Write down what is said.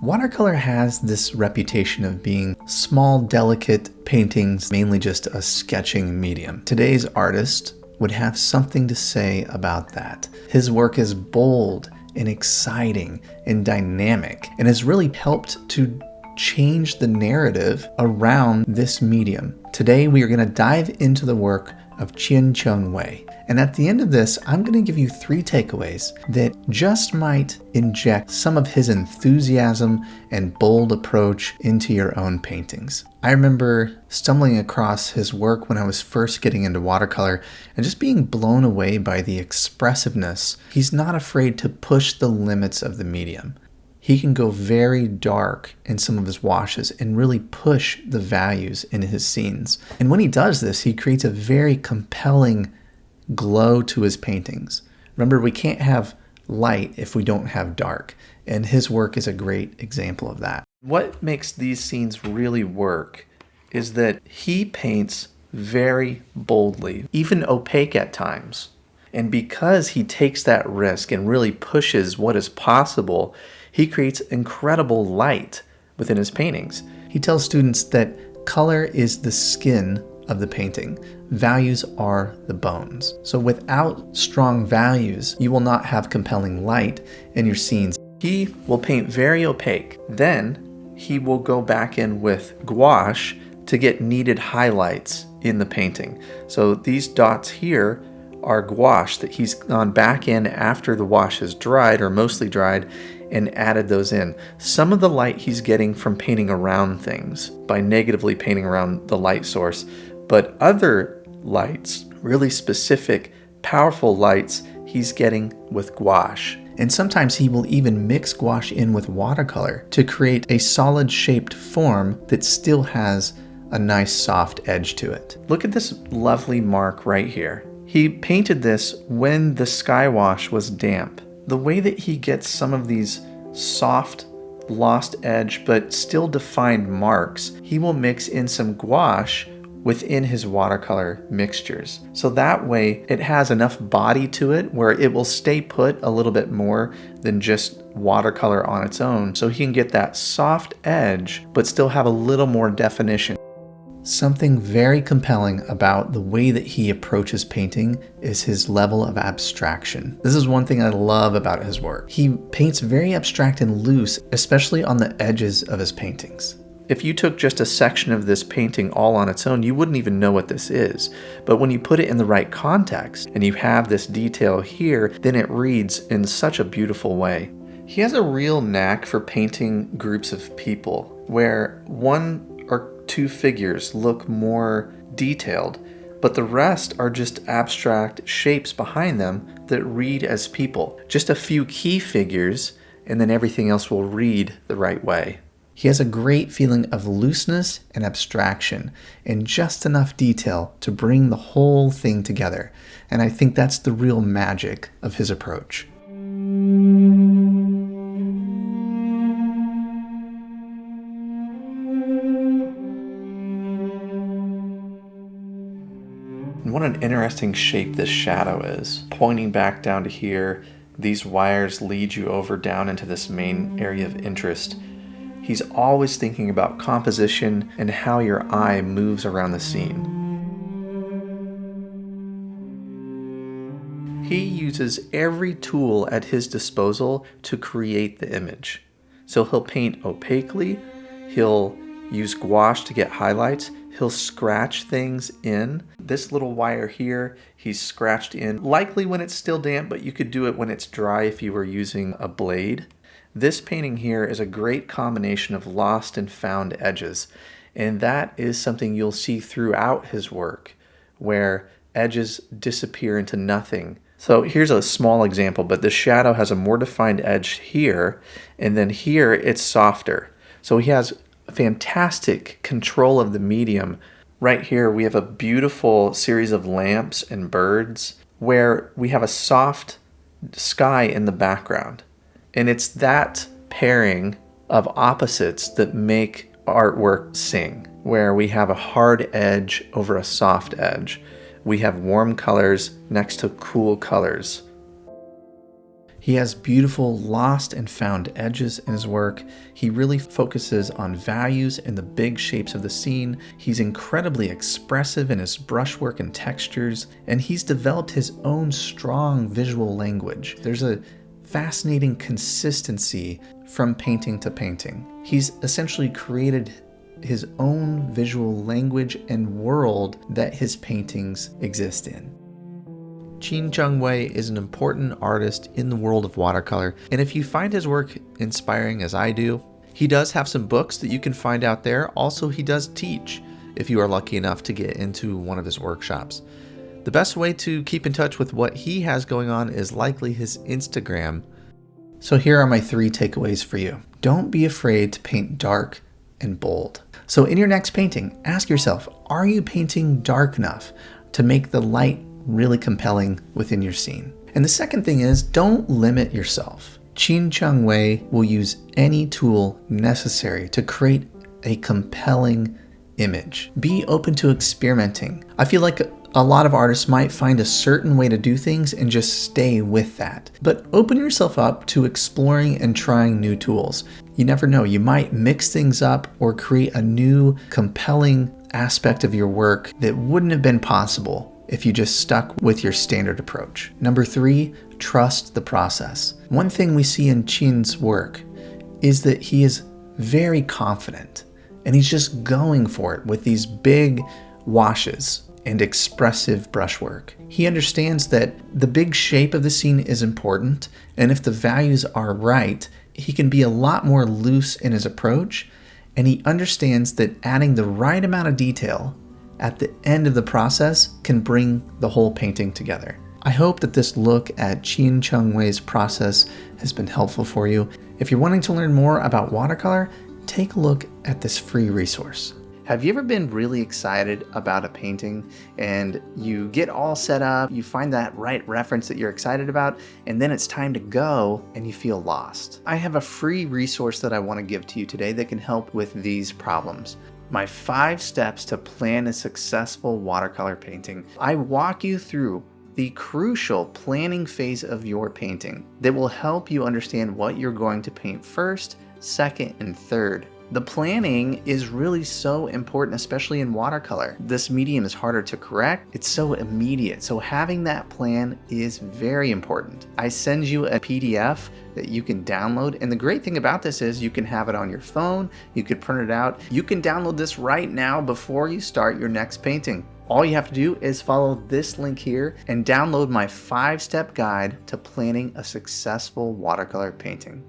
Watercolor has this reputation of being small, delicate paintings, mainly just a sketching medium. Today's artist would have something to say about that. His work is bold and exciting and dynamic, and has really helped to change the narrative around this medium. Today we are going to dive into the work of Chien Chung Wei. And at the end of this, I'm going to give you 3 takeaways that just might inject some of his enthusiasm and bold approach into your own paintings. I remember stumbling across his work when I was first getting into watercolor and just being blown away by the expressiveness. He's not afraid to push the limits of the medium. He can go very dark in some of his washes and really push the values in his scenes. And when he does this, he creates a very compelling glow to his paintings. Remember, we can't have light if we don't have dark, and his work is a great example of that. What makes these scenes really work is that he paints very boldly, even opaque at times. And because he takes that risk and really pushes what is possible, he creates incredible light within his paintings. He tells students that color is the skin of the painting. Values are the bones. So without strong values, you will not have compelling light in your scenes. He will paint very opaque. Then he will go back in with gouache to get needed highlights in the painting. So these dots here are gouache that he's gone back in after the wash has dried, or mostly dried, and added those in. Some of the light he's getting from painting around things by negatively painting around the light source, but other lights, really specific, powerful lights, he's getting with gouache. And sometimes he will even mix gouache in with watercolor to create a solid shaped form that still has a nice soft edge to it. Look at this lovely mark right here. He painted this when the sky wash was damp. The way that he gets some of these soft, lost edge, but still defined marks, he will mix in some gouache within his watercolor mixtures. So that way it has enough body to it where it will stay put a little bit more than just watercolor on its own. So he can get that soft edge, but still have a little more definition. Something very compelling about the way that he approaches painting is his level of abstraction. This is one thing I love about his work. He paints very abstract and loose, especially on the edges of his paintings. If you took just a section of this painting all on its own, you wouldn't even know what this is. But when you put it in the right context and you have this detail here, then it reads in such a beautiful way. He has a real knack for painting groups of people where 1 or 2 figures look more detailed, but the rest are just abstract shapes behind them that read as people. Just a few key figures, and then everything else will read the right way. He has a great feeling of looseness and abstraction and just enough detail to bring the whole thing together. And I think that's the real magic of his approach. And what an interesting shape this shadow is. Pointing back down to here, these wires lead you over down into this main area of interest. He's always thinking about composition and how your eye moves around the scene. He uses every tool at his disposal to create the image. So he'll paint opaquely, he'll use gouache to get highlights, he'll scratch things in. This little wire here, he's scratched in, likely when it's still damp, but you could do it when it's dry if you were using a blade. This painting here is a great combination of lost and found edges, and that is something you'll see throughout his work, where edges disappear into nothing. So here's a small example, but the shadow has a more defined edge here, and then here it's softer. So he has fantastic control of the medium. Right here we have a beautiful series of lamps and birds where we have a soft sky in the background. And it's that pairing of opposites that make artwork sing, where we have a hard edge over a soft edge. We have warm colors next to cool colors. He has beautiful lost and found edges in his work. He really focuses on values and the big shapes of the scene. He's incredibly expressive in his brushwork and textures, and he's developed his own strong visual language. There's a fascinating consistency from painting to painting. He's essentially created his own visual language and world that his paintings exist in. Chien Chung Wei is an important artist in the world of watercolor, and if you find his work inspiring as I do, he does have some books that you can find out there. Also, he does teach if you are lucky enough to get into one of his workshops. The best way to keep in touch with what he has going on is likely his Instagram. So here are my 3 takeaways for you. Don't be afraid to paint dark and bold. So in your next painting, ask yourself, are you painting dark enough to make the light really compelling within your scene? And the second thing is, don't limit yourself. Chien Chung Wei will use any tool necessary to create a compelling image. Be open to experimenting. I feel like a lot of artists might find a certain way to do things and just stay with that. But open yourself up to exploring and trying new tools. You never know, you might mix things up or create a new compelling aspect of your work that wouldn't have been possible if you just stuck with your standard approach. Number 3, trust the process. One thing we see in Chien's work is that he is very confident and he's just going for it with these big washes and expressive brushwork. He understands that the big shape of the scene is important, and if the values are right, he can be a lot more loose in his approach, and he understands that adding the right amount of detail at the end of the process can bring the whole painting together. I hope that this look at Chien Chung Wei's process has been helpful for you. If you're wanting to learn more about watercolor, take a look at this free resource. Have you ever been really excited about a painting and you get all set up, you find that right reference that you're excited about, and then it's time to go and you feel lost? I have a free resource that I want to give to you today that can help with these problems. My 5 steps to plan a successful watercolor painting. I walk you through the crucial planning phase of your painting that will help you understand what you're going to paint first, second, and third. The planning is really so important, especially in watercolor. This medium is harder to correct. It's so immediate. So having that plan is very important. I send you a PDF that you can download. And the great thing about this is you can have it on your phone. You could print it out. You can download this right now before you start your next painting. All you have to do is follow this link here and download my 5-step guide to planning a successful watercolor painting.